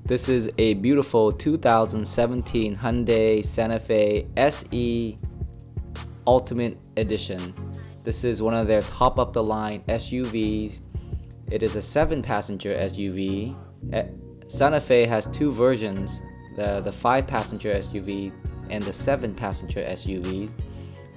This is a beautiful 2017 Hyundai Santa Fe SE Ultimate Edition. This is one of their top of the line SUVs. It is a 7-passenger SUV. Santa Fe has two versions, the 5-passenger SUV and the 7-passenger SUV.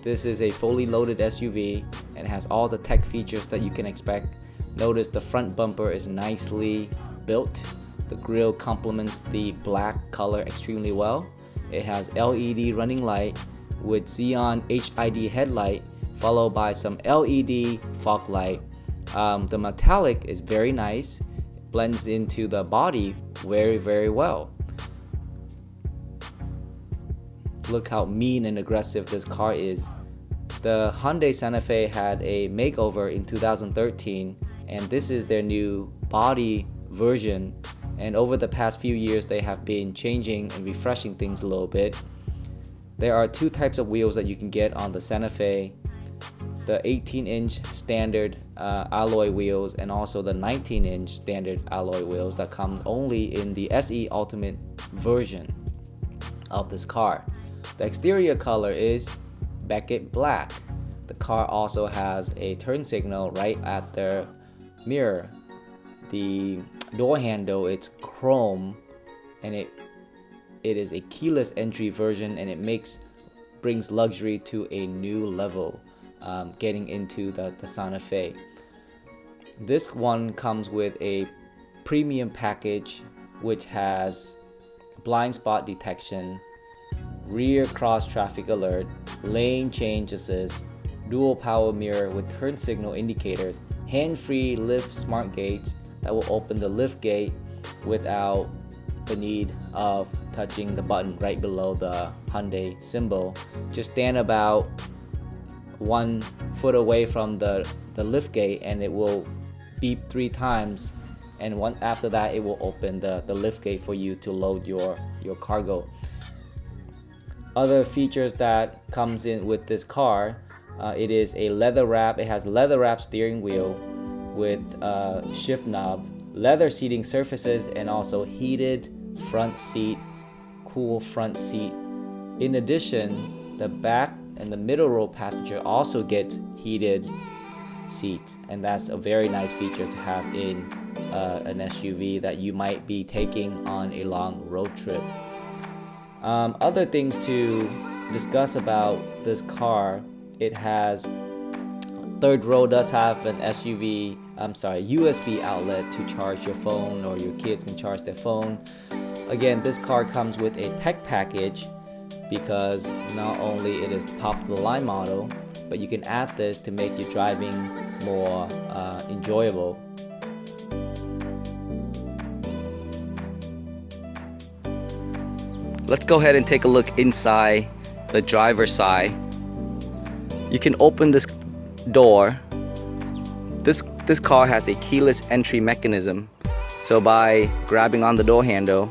This is a fully loaded SUV and has all the tech features that you can expect. Notice the front bumper is nicely built. The grille complements the black color extremely well. It has LED running light with Xeon HID headlight, followed by some LED fog light. The metallic is very nice, blends into the body very well. Look how mean and aggressive this car is. The Hyundai Santa Fe had a makeover in 2013, and this is their new body version. And over the past few years, they have been changing and refreshing things a little bit. There are two types of wheels that you can get on the Santa Fe: the 18-inch standard alloy wheels, and also the 19-inch standard alloy wheels that comes only in the SE Ultimate version of this car. The exterior color is Beckett black. The car also has a turn signal right at the mirror. The door handle, it's chrome, and it is a keyless entry version, and it brings luxury to a new level, getting into the Santa Fe. This one comes with a premium package which has blind spot detection, rear cross traffic alert, lane change assist, dual power mirror with turn signal indicators, hand-free lift smart gates that will open the lift gate without the need of touching the button right below the Hyundai symbol. Just stand about 1 foot away from the lift gate and it will beep 3 times, and after that it will open the lift gate for you to load your cargo. Other features that comes in with this car, it is a leather wrap. It has leather wrap steering wheel with shift knob, leather seating surfaces, and also heated front seat, cool front seat. In addition, the back and the middle row passenger also gets heated seats, and that's a very nice feature to have in an SUV that you might be taking on a long road trip. Other things to discuss about this car, it has third row does have an USB outlet to charge your phone, or your kids can charge their phone. Again, this car comes with a tech package because not only it is top of the line model, but you can add this to make your driving more enjoyable. Let's go ahead and take a look inside the driver's side. You can open this door. This car has a keyless entry mechanism, so by grabbing on the door handle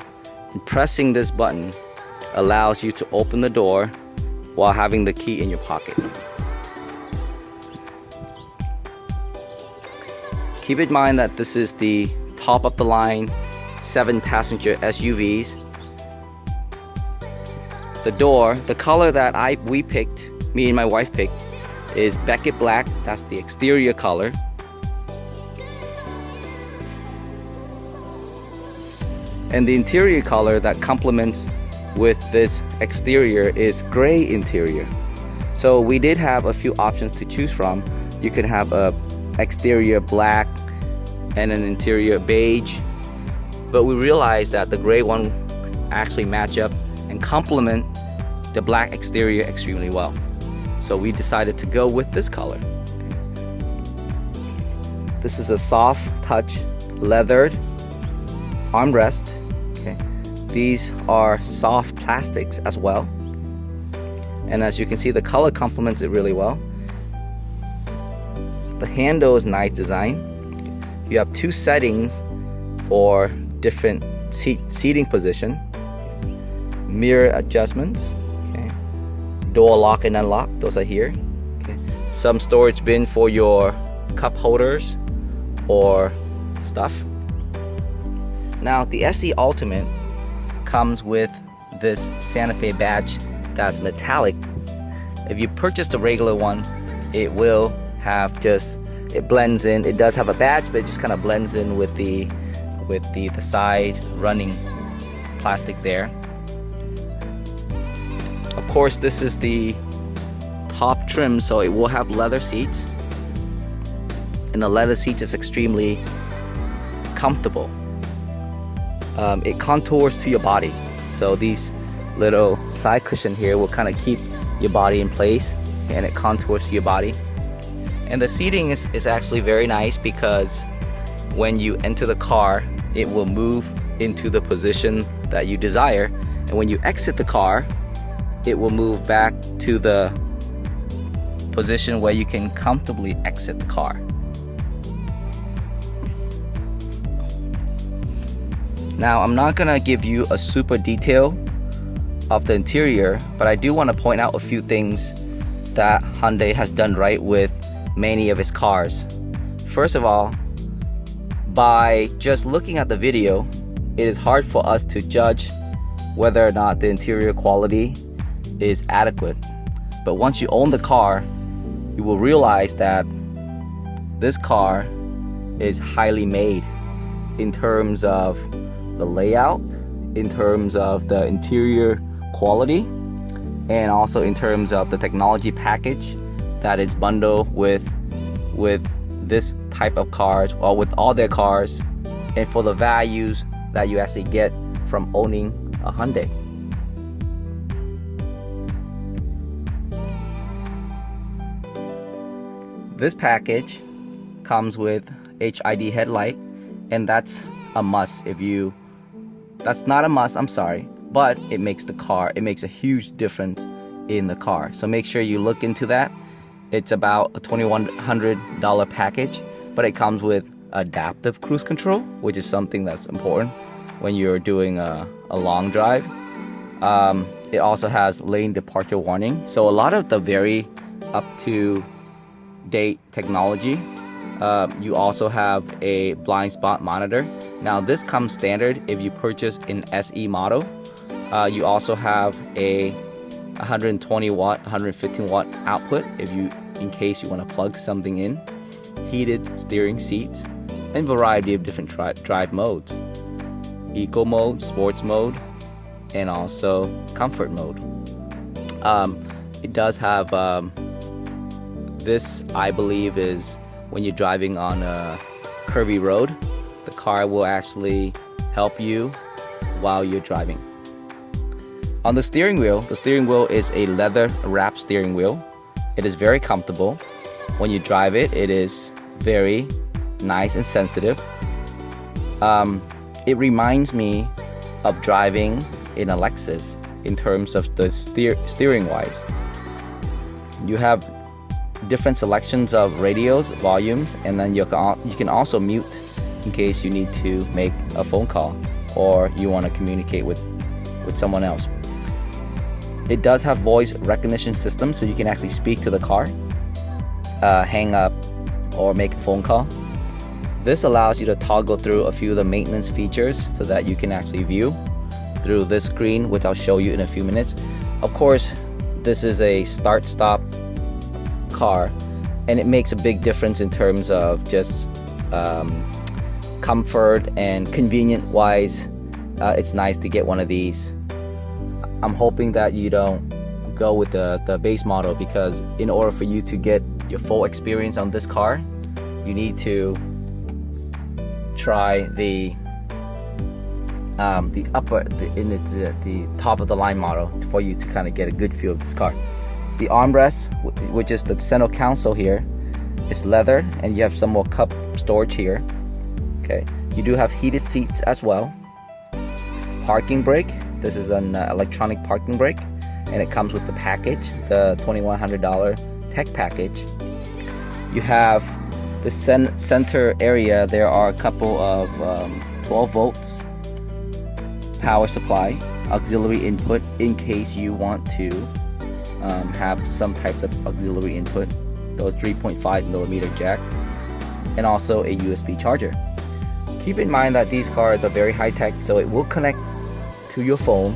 and pressing this button allows you to open the door while having the key in your pocket. Keep in mind that this is the top of the line 7-passenger SUVs. The door, the color that me and my wife picked, is Beckett black. That's the exterior color. And the interior color that complements with this exterior is gray interior. So we did have a few options to choose from. You could have a exterior black and an interior beige, but we realized that the gray one actually match up and complement the black exterior extremely well. So we decided to go with this color. This is a soft touch leathered armrest. Okay. These are soft plastics as well. And as you can see, the color complements it really well. The handle is nice design. You have 2 settings for different seating position. Mirror adjustments. Okay. Door lock and unlock, those are here. Okay. Some storage bin for your cup holders or stuff. Now the SE Ultimate comes with this Santa Fe badge that's metallic. If you purchase the regular one, it will have it blends in. It does have a badge, but it just kind of blends in with the side running plastic there. Of course, this is the top trim, so it will have leather seats, and the leather seats is extremely comfortable. It contours to your body, so these little side cushion here will kind of keep your body in place, and it contours to your body. And the seating is actually very nice, because when you enter the car, it will move into the position that you desire, and when you exit the car, it will move back to the position where you can comfortably exit the car. Now, I'm not gonna give you a super detail of the interior, but I do want to point out a few things that Hyundai has done right with many of its cars. First of all, by just looking at the video, it is hard for us to judge whether or not the interior quality is adequate. But once you own the car, you will realize that this car is highly made in terms of the layout, in terms of the interior quality, and also in terms of the technology package that is bundled with this type of cars, or with all their cars, and for the values that you actually get from owning a Hyundai. This package comes with HID headlight, and that's a must. That's not a must, I'm sorry, but it makes a huge difference in the car. So make sure you look into that. It's about a $2,100 package, but it comes with adaptive cruise control, which is something that's important when you're doing a long drive. It also has lane departure warning. So a lot of the very up-to-date technology. You also have a blind spot monitor. Now this comes standard if you purchase an SE model. You also have a 120 watt, 115 watt output in case you want to plug something in. Heated steering seats, and variety of different drive modes. Eco mode, sports mode, and also comfort mode. It does have this, I believe, is when you're driving on a curvy road, the car will actually help you while you're driving. On the steering wheel is a leather wrapped steering wheel. It is very comfortable. When you drive it, it is very nice and sensitive. It reminds me of driving in a Lexus in terms of the steering wise. You have different selections of radios, volumes, and then you can also mute in case you need to make a phone call or you want to communicate with someone else. It does have voice recognition system, so you can actually speak to the car, hang up, or make a phone call. This allows you to toggle through a few of the maintenance features so that you can actually view through this screen, which I'll show you in a few minutes. Of course, this is a start-stop car, and it makes a big difference in terms of just comfort and convenient wise. It's nice to get one of these. I'm hoping that you don't go with the base model, because in order for you to get your full experience on this car, you need to try the top of the line model for you to kind of get a good feel of this car. The armrest, which is the center console here, is leather, and you have some more cup storage here. Okay, you do have heated seats as well. Parking brake. This is an electronic parking brake, and it comes with the package, the $2,100 tech package. You have the center area. There are a couple of 12 volts power supply, auxiliary input in case you want to have some type of auxiliary input. Those 3.5 millimeter jack, and also a USB charger. Keep in mind that these cars are very high tech, so it will connect to your phone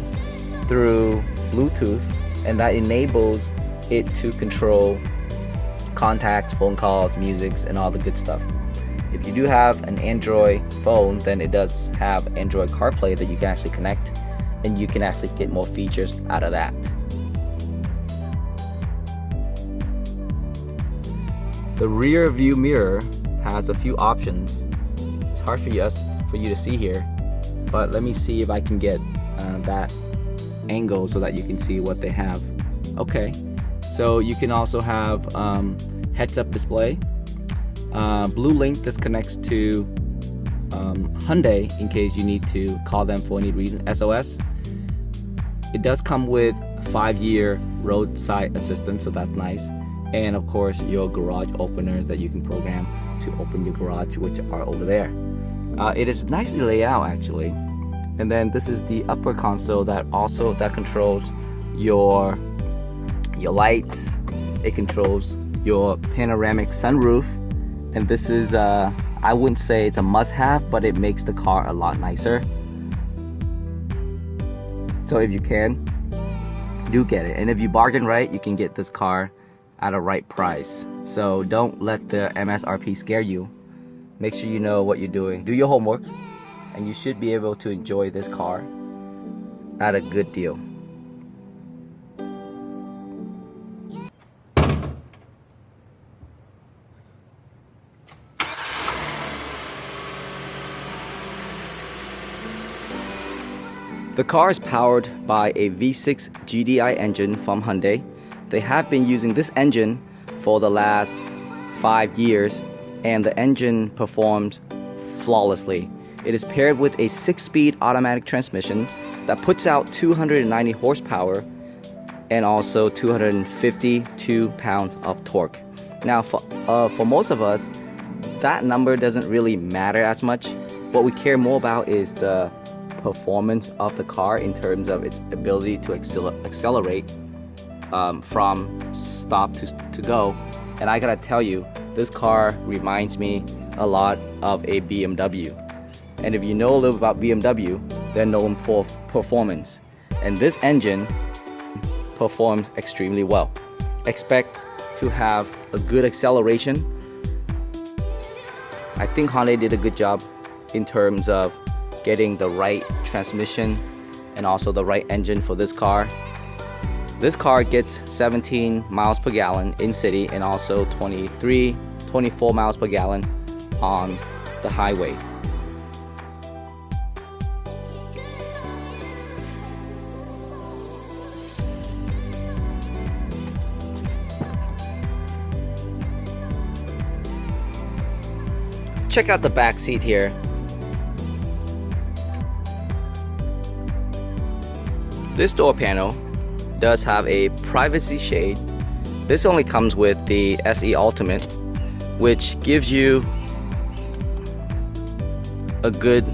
through Bluetooth, and that enables it to control contacts, phone calls, musics, and all the good stuff. If you do have an Android phone, then it does have Android CarPlay that you can actually connect, and you can actually get more features out of that. The rear view mirror has a few options. It's hard for you to see here, but let me see if I can get that angle so that you can see what they have. Okay, so you can also have heads-up display, blue link that connects to Hyundai in case you need to call them for any reason, SOS. It does come with 5-year roadside assistance, so that's nice. And of course your garage openers that you can program to open your garage, which are over there. It is nicely laid out actually. And then this is the upper console that controls your lights. It controls your panoramic sunroof, and this is I wouldn't say it's a must-have, but it makes the car a lot nicer. So if you can, do get it, and if you bargain right, you can get this car at a right price. So don't let the MSRP scare you. Make sure you know what you're doing. Do your homework, and you should be able to enjoy this car at a good deal. The car is powered by a V6 GDI engine from Hyundai. They have been using this engine for the last 5 years, and the engine performs flawlessly. It is paired with a 6-speed automatic transmission that puts out 290 horsepower and also 252 pounds of torque. Now for most of us, that number doesn't really matter as much. What we care more about is the performance of the car in terms of its ability to accelerate from stop to go. And I gotta tell you, this car reminds me a lot of a BMW. And if you know a little about BMW, they're known for performance, and this engine performs extremely well. Expect to have a good acceleration. I think Hyundai did a good job in terms of getting the right transmission and also the right engine for this car. This car gets 17 miles per gallon in city and also 24 miles per gallon on the highway. Check out the back seat here. This door panel does have a privacy shade. This only comes with the SE Ultimate, which gives you a good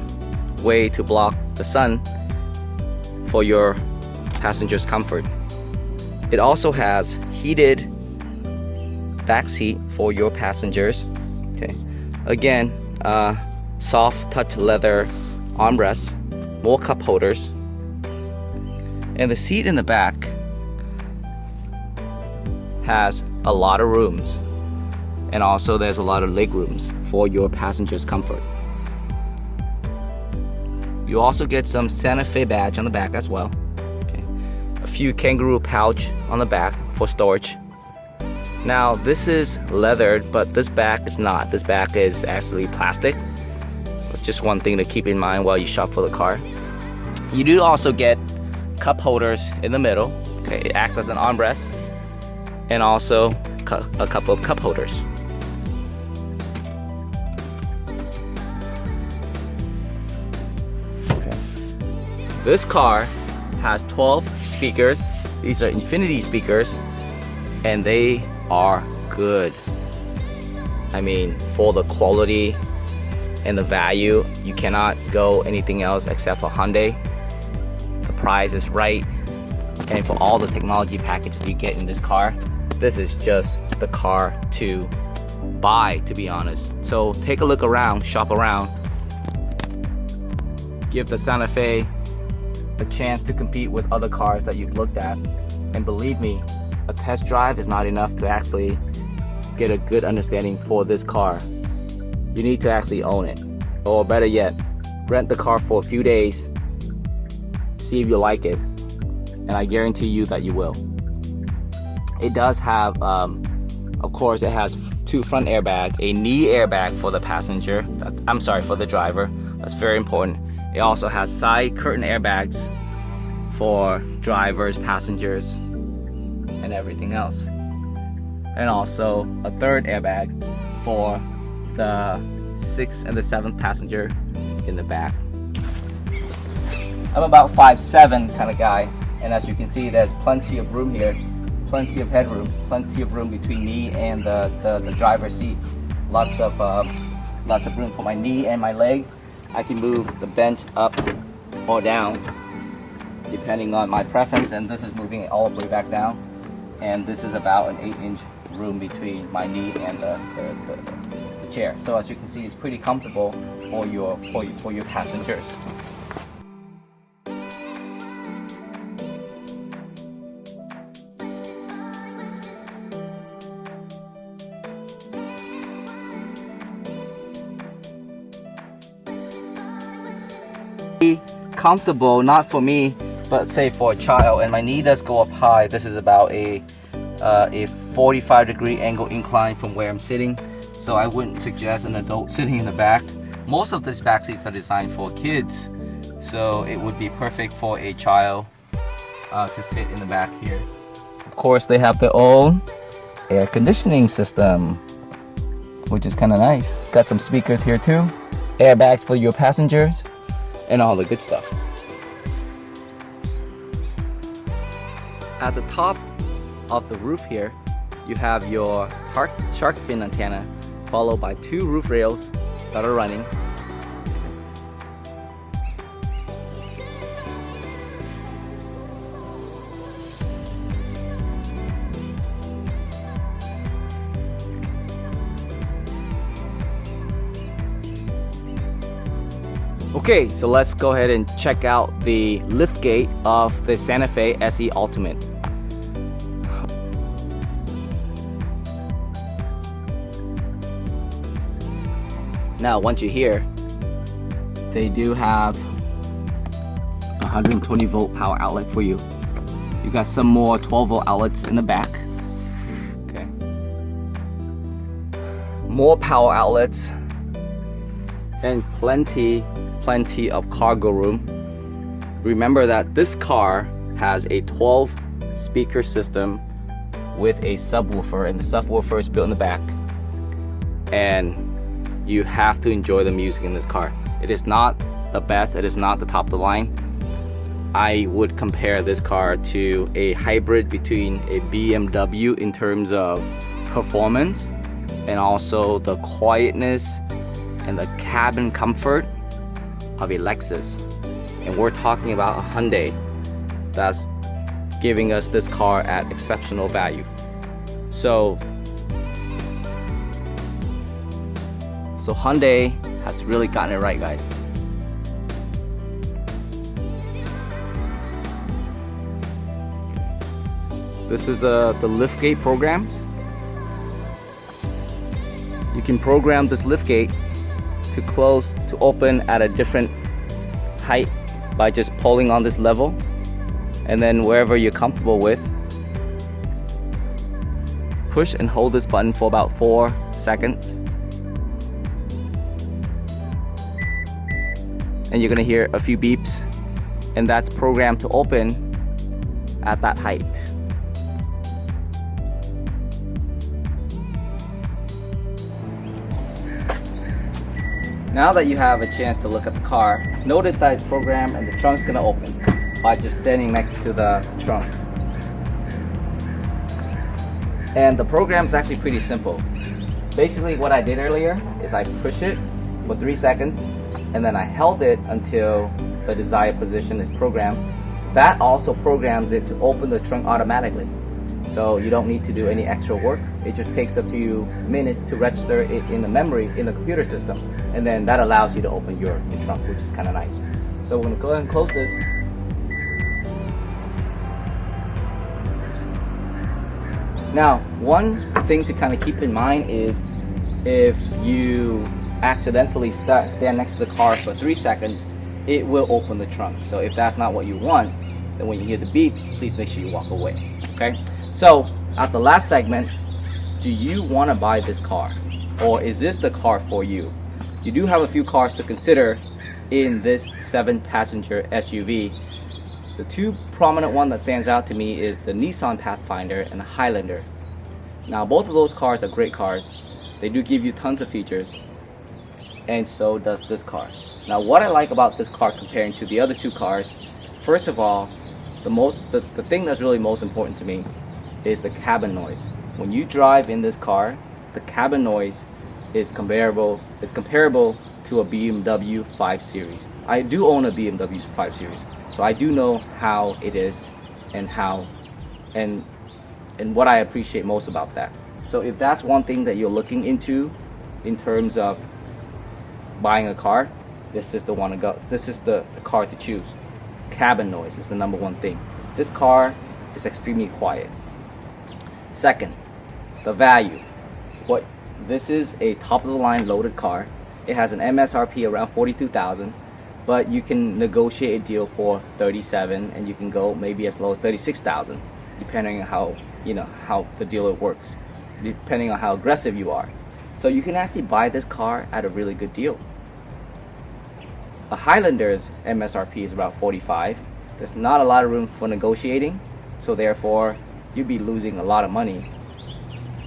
way to block the sun for your passenger's comfort. It also has heated back seat for your passengers. Okay, again, soft touch leather armrests, more cup holders. And the seat in the back has a lot of rooms, and also there's a lot of leg rooms for your passenger's comfort. You also get some Santa Fe badge on the back as well. Okay. A few kangaroo pouch on the back for storage. Now this is leathered, but this back is not. This back is actually plastic. That's just one thing to keep in mind while you shop for the car. You do also get cup holders in the middle. Okay, it acts as an armrest, and also a couple of cup holders. Okay. This car has 12 speakers. These are Infinity speakers, and they are good. I mean, for the quality and the value, you cannot go anything else except for Hyundai. Price is right, and for all the technology packages you get in this car, this is just the car to buy, to be honest. So take a look around, shop around. give the Santa Fe a chance to compete with other cars that you've looked at. And believe me, a test drive is not enough to actually get a good understanding for this car. You need to actually own it, or better yet, rent the car for a few days, see if you like it, and I guarantee you that you will. It does have, of course, it has 2 front airbags, a knee airbag for the passenger, for the driver. That's very important. It also has side curtain airbags for drivers, passengers, and everything else. And also a 3rd airbag for the 6th and the 7th passenger in the back. I'm about 5'7" kind of guy, and as you can see, there's plenty of room here, plenty of headroom, plenty of room between me and the driver's seat. Lots of room for my knee and my leg. I can move the bench up or down depending on my preference, and this is moving it all the way back down. And this is about an 8-inch room between my knee and the chair. So as you can see, it's pretty comfortable for your passengers. Comfortable, not for me, but say for a child, and my knee does go up high. This is about a 45-degree angle incline from where I'm sitting, so I wouldn't suggest an adult sitting in the back. Most of these back seats are designed for kids, so it would be perfect for a child to sit in the back here. Of course, they have their own air conditioning system, which is kind of nice. Got some speakers here too, airbags for your passengers, and all the good stuff. At the top of the roof here, you have your shark fin antenna, followed by 2 roof rails that are running. Okay, so let's go ahead and check out the liftgate of the Santa Fe SE Ultimate. Now, once you're here, they do have a 120 volt power outlet for you. You got some more 12 volt outlets in the back. Okay. More power outlets and plenty of cargo room. Remember that this car has a 12 speaker system with a subwoofer, and the subwoofer is built in the back, and you have to enjoy the music in this car. It is not the best, it is not the top of the line. I would compare this car to a hybrid between a BMW in terms of performance and also the quietness and the cabin comfort of a Lexus. And we're talking about a Hyundai that's giving us this car at exceptional value. So Hyundai has really gotten it right, guys. This is the liftgate programs. You can program this liftgate to close, to open at a different height by just pulling on this level, and then wherever you're comfortable with, push and hold this button for about 4 seconds, and you're gonna hear a few beeps, and that's programmed to open at that height. Now that you have a chance to look at the car, notice that it's programmed and the trunk's gonna open by just standing next to the trunk. And the program is actually pretty simple. Basically what I did earlier is I pushed it for 3 seconds and then I held it until the desired position is programmed. That also programs it to open the trunk automatically. So you don't need to do any extra work. It just takes a few minutes to register it in the memory in the computer system, and then that allows you to open your trunk, which is kind of nice. So we're gonna go ahead and close this. Now, one thing to kind of keep in mind is if you accidentally stand next to the car for 3 seconds, it will open the trunk. So if that's not what you want, then when you hear the beep, please make sure you walk away. Okay? So at the last segment, do you want to buy this car, or is this the car for you? You do have a few cars to consider in this 7-passenger SUV. The two prominent one that stands out to me is the Nissan Pathfinder and the Highlander. Now both of those cars are great cars. They do give you tons of features, and so does this car. Now what I like about this car comparing to the other two cars, first of all, the thing that's really most important to me is the cabin noise. When you drive in this car, the cabin noise is comparable to a BMW 5 Series. I do own a BMW 5 Series, so I do know how it is and what I appreciate most about that. So if that's one thing that you're looking into in terms of buying a car, this is the one to go. This is the car to choose. Cabin noise is the number one thing. This car is extremely quiet. Second, the value. This is a top of the line loaded car. It has an MSRP around $42,000, but you can negotiate a deal for $37,000, and you can go maybe as low as $36,000, depending on how the dealer works, depending on how aggressive you are. So you can actually buy this car at a really good deal. A Highlander's MSRP is about $45,000. There's not a lot of room for negotiating, so therefore you'd be losing a lot of money.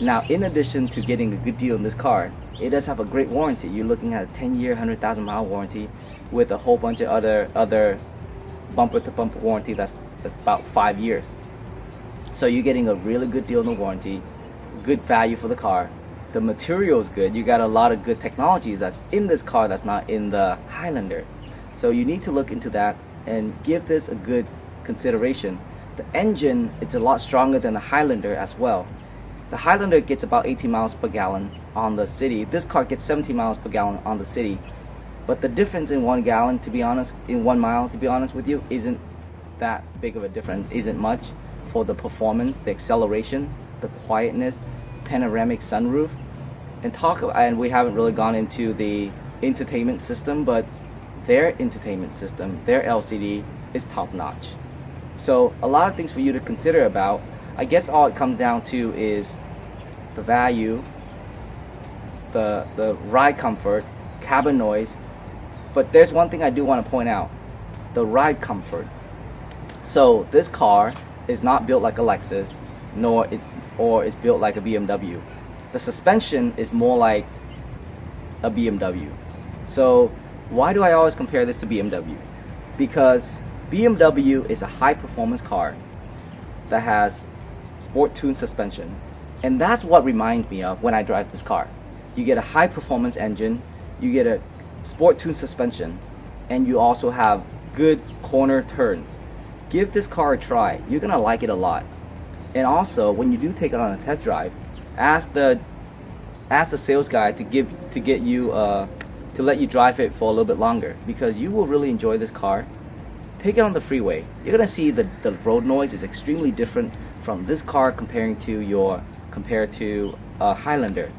Now, in addition to getting a good deal in this car, it does have a great warranty. You're looking at a 10-year, 100,000-mile warranty with a whole bunch of other bumper-to-bumper warranty that's about 5 years. So you're getting a really good deal in the warranty, good value for the car. The material is good. You got a lot of good technologies that's in this car that's not in the Highlander. So you need to look into that and give this a good consideration. The engine, it's a lot stronger than the Highlander as well. The Highlander gets about 18 miles per gallon on the city. This car gets 17 miles per gallon on the city. But the difference in 1 gallon, to be honest, in 1 mile, to be honest with you, isn't that big of a difference. Isn't much for the performance, the acceleration, the quietness, panoramic sunroof. And we haven't really gone into the entertainment system, but their entertainment system, their LCD is top notch. So a lot of things for you to consider about. I guess all it comes down to is the value, the ride comfort, cabin noise. But there's one thing I do want to point out, the ride comfort. So this car is not built like a Lexus, or it's built like a BMW. The suspension is more like a BMW. So why do I always compare this to BMW? Because BMW is a high performance car that has sport tuned suspension, and that's what reminds me of when I drive this car. You get a high performance engine, you get a sport tuned suspension, and you also have good corner turns. Give this car a try. You're gonna like it a lot. And also, when you do take it on a test drive, ask the sales guy to let you drive it for a little bit longer, because you will really enjoy this car. Take it on the freeway. You're gonna see the road noise is extremely different from this car compared to a Highlander.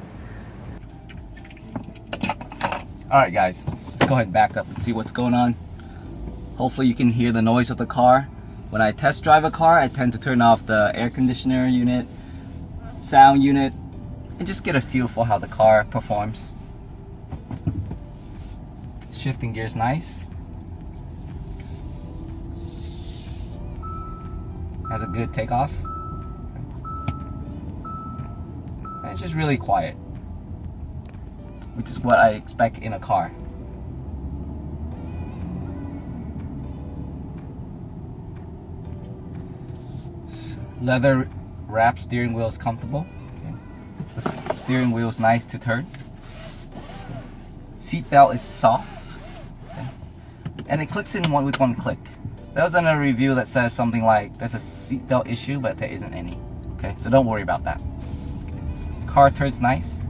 All right, guys, let's go ahead and back up and see what's going on. Hopefully, you can hear the noise of the car. When I test drive a car, I tend to turn off the air conditioner unit, sound unit, and just get a feel for how the car performs. Shifting gears nice. Has a good takeoff. And it's just really quiet, which is what I expect in a car. Leather wrapped steering wheel is comfortable. The steering wheel is nice to turn. Seat belt is soft, and it clicks in with one click. There was another review that says something like there's a seat belt issue, but there isn't any. Okay, so don't worry about that. Car turns nice.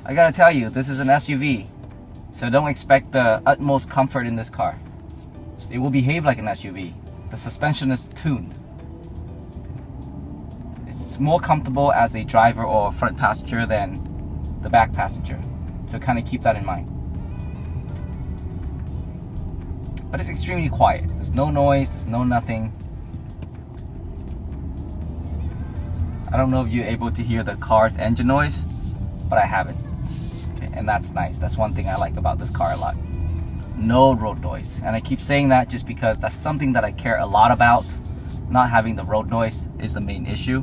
I gotta tell you, this is an SUV, so don't expect the utmost comfort in this car. It will behave like an SUV. The suspension is tuned. It's more comfortable as a driver or front passenger than the back passenger, so kind of keep that in mind. But it's extremely quiet. There's no noise, there's no nothing. I don't know if you're able to hear the car's engine noise, but I haven't. Okay, and that's nice. That's one thing I like about this car a lot. No road noise. And I keep saying that just because that's something that I care a lot about. Not having the road noise is the main issue.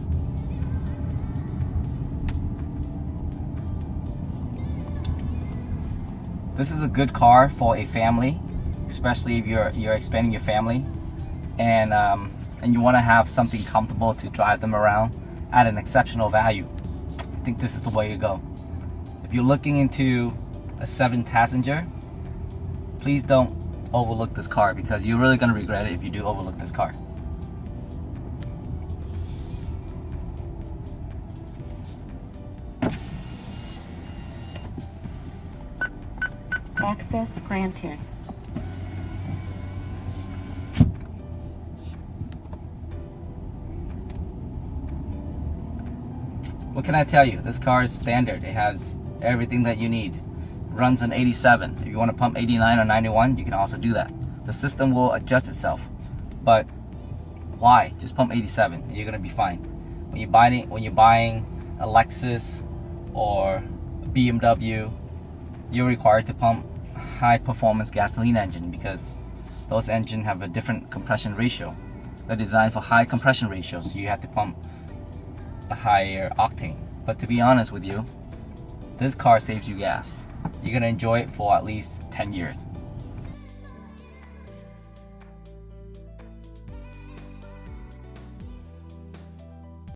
This is a good car for a family, especially if you're expanding your family, and you want to have something comfortable to drive them around at an exceptional value. I think this is the way to go. If you're looking into a 7-passenger, please don't overlook this car, because you're really going to regret it if you do overlook this car. Access granted. What can I tell you? This car is standard. It has everything that you need. It runs an 87. If you want to pump 89 or 91, you can also do that. The system will adjust itself. But why? Just pump 87. You're gonna be fine. When you're buying a Lexus or a BMW, you're required to pump high performance gasoline engine, because those engines have a different compression ratio. They're designed for high compression ratios, so you have to pump a higher octane. But to be honest with you, this car saves you gas. You're gonna enjoy it for at least 10 years.